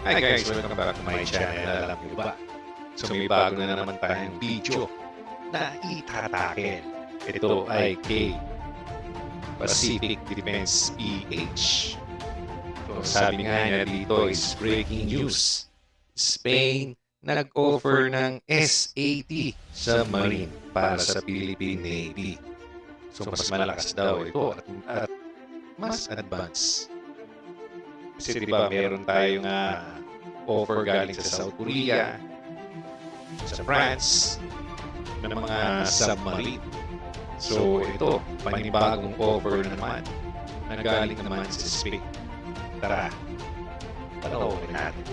Hi guys, welcome back to my channel. Alam niyo ba? So may bago na naman tayong video na itatakel. Ito ay kay Pacific Defense PH. So sabi nga niya dito is breaking news. Spain nag-offer ng S-80 submarine para sa Philippine Navy. So mas malakas daw ito at mas advanced. Kasi diba meron tayong offer galing sa South Korea, sa France, ng mga submarine. So ito, panibagong offer naman na galing naman sa Spain. Tara, panoorin natin.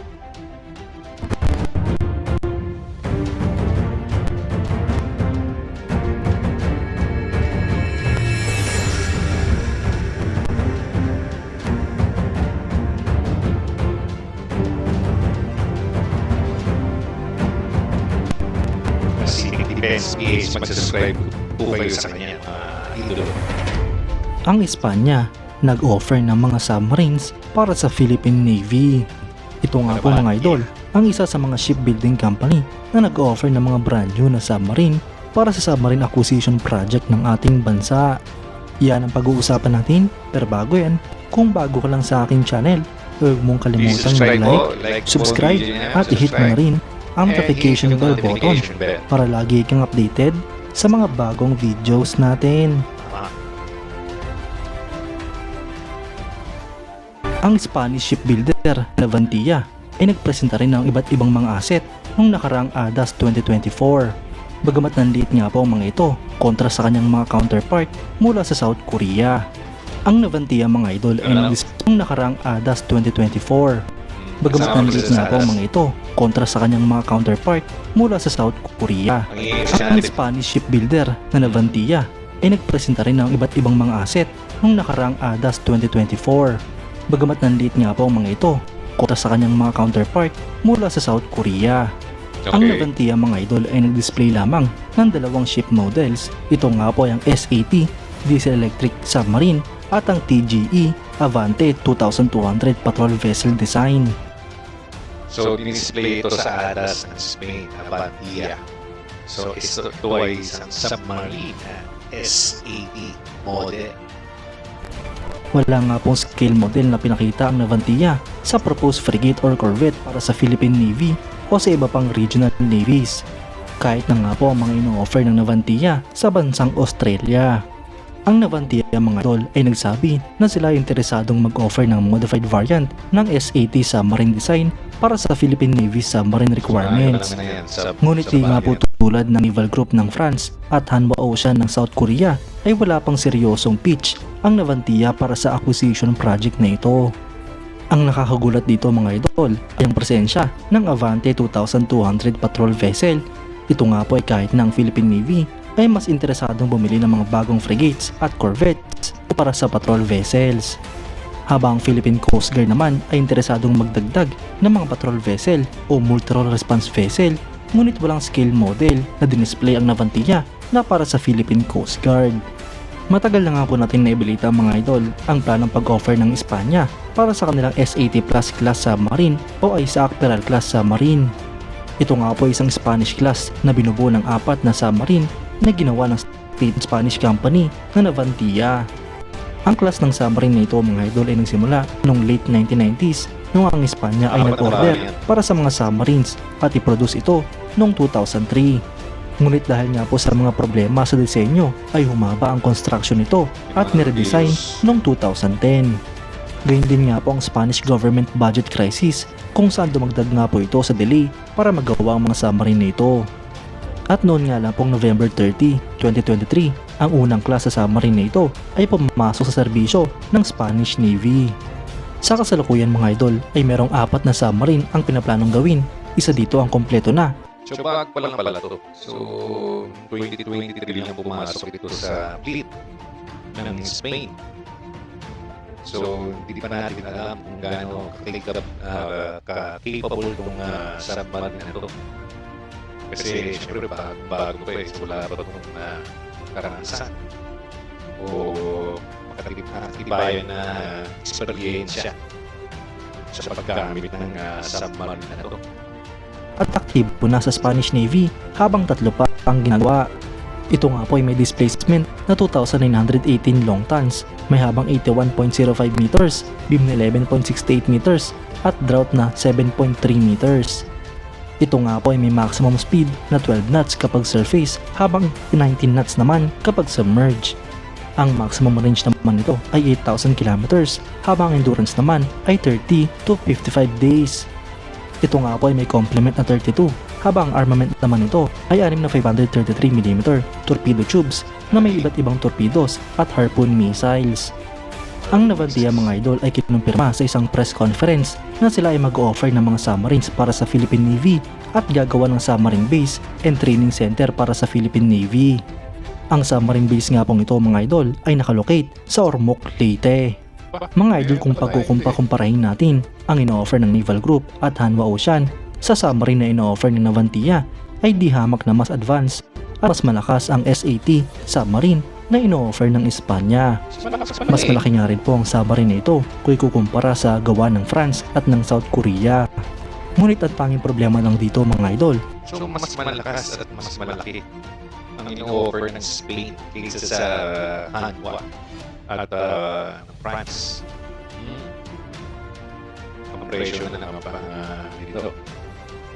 PH, mag-subscribe po kayo sa kanya, idolo. Ang Espanya nag-offer ng mga submarines para sa Philippine Navy. Ito nga po mga idol, ang isa sa mga shipbuilding company na nag-offer ng mga brand new na submarine para sa submarine acquisition project ng ating bansa. Yan ang pag-uusapan natin, pero bago yan, kung bago ka lang sa aking channel, huwag mong kalimutang mag-like, subscribe at i-hit mo na rin ang notification bell button para lagi kang updated sa mga bagong videos natin. Ang Spanish shipbuilder Navantia ay nagpresenta rin ng iba't ibang mga asset nung nakaraang ADAS 2024. Bagamat nanliit nga po ang mga ito kontra sa kanyang mga counterpart mula sa South Korea. Ang Navantia mga idol ay nag-display nung nakaraang ADAS 2024. Bagamat nanliit nga po ang mga ito kontra sa kanyang mga counterpart mula sa South Korea. Ang Spanish shipbuilder na Navantia ay nagpresenta rin ng iba't ibang mga asset nung nakaraang ADAS 2024. Bagamat nanliit nga po ang mga ito kontra sa kanyang mga counterpart mula sa South Korea. Ang Navantia mga idol ay nag-display lamang ng dalawang ship models. Ito nga po ay ang S-80 diesel electric submarine at ang TGE Avante 2200 patrol vessel design. So, dinisplay ito sa ADAS ng Spain, Avantia. So, ito ay isang submarine na S-80 model. Wala nga pong scale model na pinakita ang Navantia sa proposed frigate or corvette para sa Philippine Navy o sa iba pang regional navies. Kahit na nga po ang mga ino-offer ng Navantia sa bansang Australia. Ang Navantia mga idol ay nagsabi na sila ay interesadong mag-offer ng modified variant ng S-80 submarine design para sa Philippine Navy submarine requirements. Ngunit di nga po tulad ng naval group ng France at Hanwha Ocean ng South Korea ay wala pang seryosong pitch ang Navantia para sa acquisition project na ito. Ang nakakagulat dito mga idol ay ang presensya ng Avante 2200 patrol vessel. Ito nga po ay kahit ng Philippine Navy ay mas interesadong bumili ng mga bagong frigates at corvettes para sa patrol vessels. Habang ang Philippine Coast Guard naman ay interesadong magdagdag ng mga patrol vessel o multi-role response vessel, ngunit walang scale model na dinisplay ang Navantia na para sa Philippine Coast Guard. Matagal na nga po natin naibalita mga idol ang planong pag-offer ng Espanya para sa kanilang S-80 Plus class submarine o Isaac Peral class submarine. Ito nga po isang Spanish class na binubuo ng 4 na submarine na ginawa ng Spanish company na Navantia. Ang class ng submarine na ito mga idol ay nagsimula noong late 1990s nung ang Espanya ay nag-order para sa mga submarines at i-produce ito noong 2003. Ngunit dahil nga po sa mga problema sa disenyo ay humaba ang construction nito at niredesign noong 2010. Gayun din nga po ang Spanish government budget crisis kung saan dumagdag nga po ito sa delay para magawa ang mga submarine na ito. At noon nga lang pong November 30, 2023, ang unang klase sa submarine na ito ay pumasok sa serbisyo ng Spanish Navy. Sa kasalukuyan mga idol ay merong 4 na submarine ang pinaplanong gawin. Isa dito ang kompleto na. So, bago pa lang pala ito. So, 2023 lang pumasok ito sa fleet ng Spain. So, hindi pa natin alam kung gaano ka-capable itong submarine na ito. Kasi syempre bago pa eh, wala pa itong karanasan o makatibayan na eksperyensya sa paggamit ng submarine na to. At aktibo na sa Spanish Navy habang 3 pa ang ginagawa. Ito nga po ay may displacement na 2,918 long tons, may habang 81.05 meters, beam na 11.68 meters, at draught na 7.3 meters. Ito nga po ay may maximum speed na 12 knots kapag surface habang 19 knots naman kapag submerged. Ang maximum range naman nito ay 8,000 kilometers habang endurance naman ay 30 to 55 days. Ito nga po ay may complement na 32 habang ang armament naman nito ay 6 na 533mm torpedo tubes na may iba't ibang torpedoes at harpoon missiles. Ang Navantia mga idol ay kinumpirma sa isang press conference na sila ay mag-offer ng mga submarines para sa Philippine Navy at gagawa ng submarine base and training center para sa Philippine Navy. Ang submarine base nga pong ito mga idol ay nakalocate sa Ormoc, Leyte. Mga idol, kung pagkukumparahin natin ang ino-offer ng Naval Group at Hanwha Ocean sa submarine na ino-offer ng Navantia ay di hamak na mas advanced at mas malakas ang SAT submarine na ino-offer ng Espanya. Mas malaki nga rin po ang submarine na ito kung ikukumpara sa gawa ng France at ng South Korea. Ngunit ang tanging problema lang dito mga idol, So mas malakas at mas malaki ang ino-offer ng Spain kaysa sa Hanwha at France. Ang presyo na naman pa dito.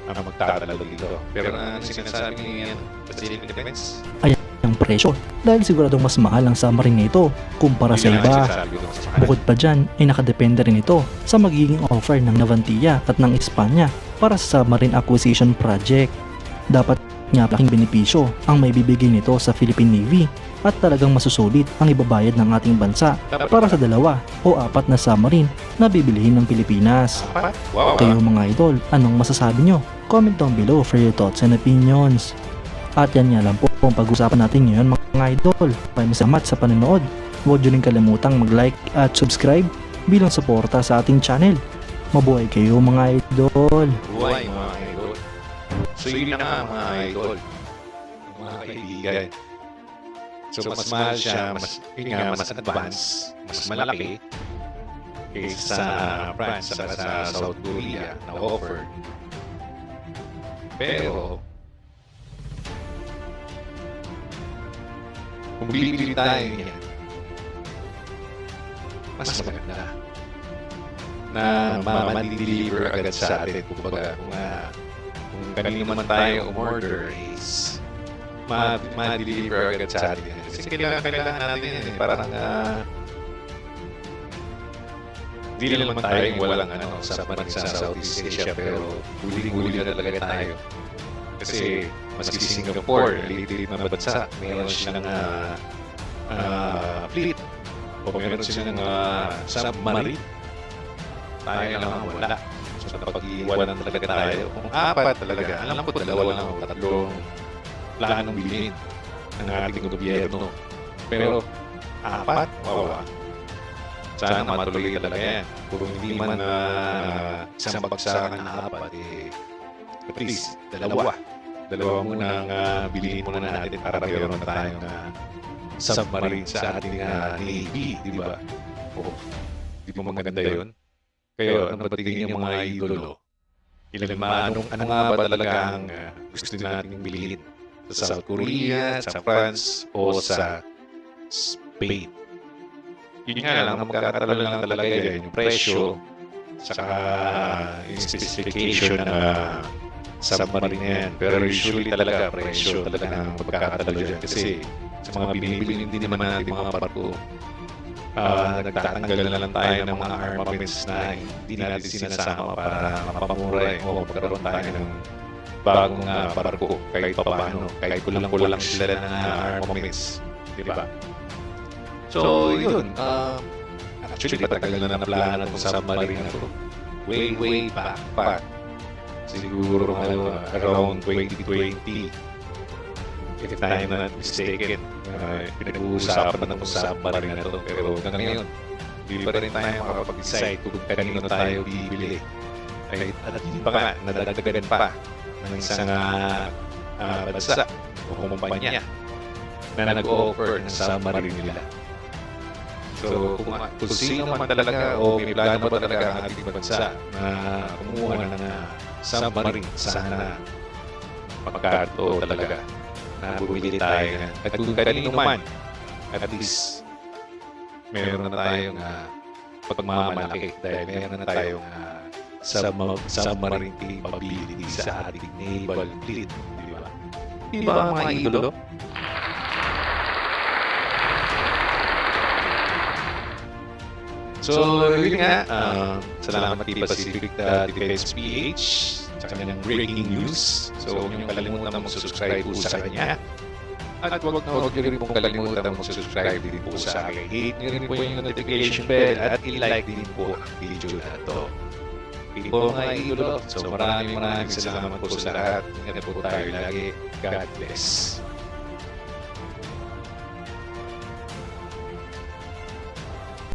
Ang magtatalo dito. Pero ang sinasabi niya yan, Pacific Defense, ang presyo dahil siguradong mas mahal ang submarine na ito kumpara sa iba. Bukod pa dyan ay nakadepende rin ito sa magiging offer ng Navantia at ng Espanya para sa submarine acquisition project. Dapat nga laking benepisyo ang may bibigay nito sa Philippine Navy at talagang masusulit ang ibabayad ng ating bansa para sa 2 o 4 na submarine na bibilihin ng Pilipinas. Wow, Kayo mga idol, anong masasabi nyo? Comment down below for your thoughts and opinions. At yan nga lang po ang pag-usapan natin ngayon mga idol. Maraming salamat sa panonood. Huwag nyo rin kalimutang mag-like at subscribe bilang suporta sa ating channel. Mabuhay kayo mga idol. buhay mga idol. So yun na nga mga idol, mga kaibigan. So mas mahal siya, yun nga, mas advanced, mas malaki kaysa sa France at sa South Korea na offer. Pero kung bibili tayo niyan, mas maganda na ma-deliver agad sa atin. Kumbaga, kung kanino man tayo umorder is ma-deliver agad sa atin. Kasi kailangan natin yan. Parang hindi naman tayo walang submarine sa Southeast Asia, pero huli-huli na talaga tayo. Kasi maski Singapore, liit na bansa, meron silang fleet o meron silang submarine. Tayo lang ang wala. So napag-iwanan talaga tayo. Kung 4 talaga, alam ko 2 lang o 3 planong bilhin ng ating gobyerno. Pero 4, wow. Sana matuloy talaga yan. Kung hindi man isang bagsakan na 4, at least 2 muna ang bilhin muna natin para meron na tayong submarine sa ating Navy, di ba? Di ba maganda yun? Kaya ano ba tingin yung mga idolo? Ano nga ba talaga ang gusto nating bilhin? Sa South Korea, sa France, o sa Spain? Yun nga lang, ang magkakatalo lang talaga yan, yung presyo, saka yung specification ng submarine yan. Pero usually talaga, presyo talaga ang magkakatalo dyan. Kasi sa mga binibili din naman natin mga barko, nagtatanggal na lang tayo ng mga armaments na hindi natin sinasama para mapamura o magkaroon tayo ng bagong barko kahit pa paano, kahit kulang sila ng armaments, di ba? So yun, actually matagal na naplano itong submarine na ito, way back siguro around 2020, if I'm not mistaken. Pinag-uusapan na ng submarine na ito, pero hanggang ngayon hindi pa rin tayo makapag-decide kung kanino tayo bibili. At hindi pa nga, nadagdagan pa ng isang bansa o kumpanya na nag-offer ng submarine nila. So kung sino man talaga o may plano ba talaga ang ating bansa na kumuha ng submarine, sana magkato talaga na bumili tayo na. At kung kanino man, at least meron na tayong pagmamalaki dahil meron na tayong submarine capability sa ating naval fleet. Di ba? Di ba mga idolo? So, yun nga, salamat kay Pacific Defense PH sa kanyang breaking news. So, huwag niyong kalimutan mag-subscribe po sa kanya. At huwag nyo rin pong kalimutan mag-subscribe din po sa akin. Hit nyo rin po yung notification bell at i-like din po ang video na ito. Hindi po mga idolo. So, maraming salamat po sa lahat. Ingat po tayo lagi. God bless.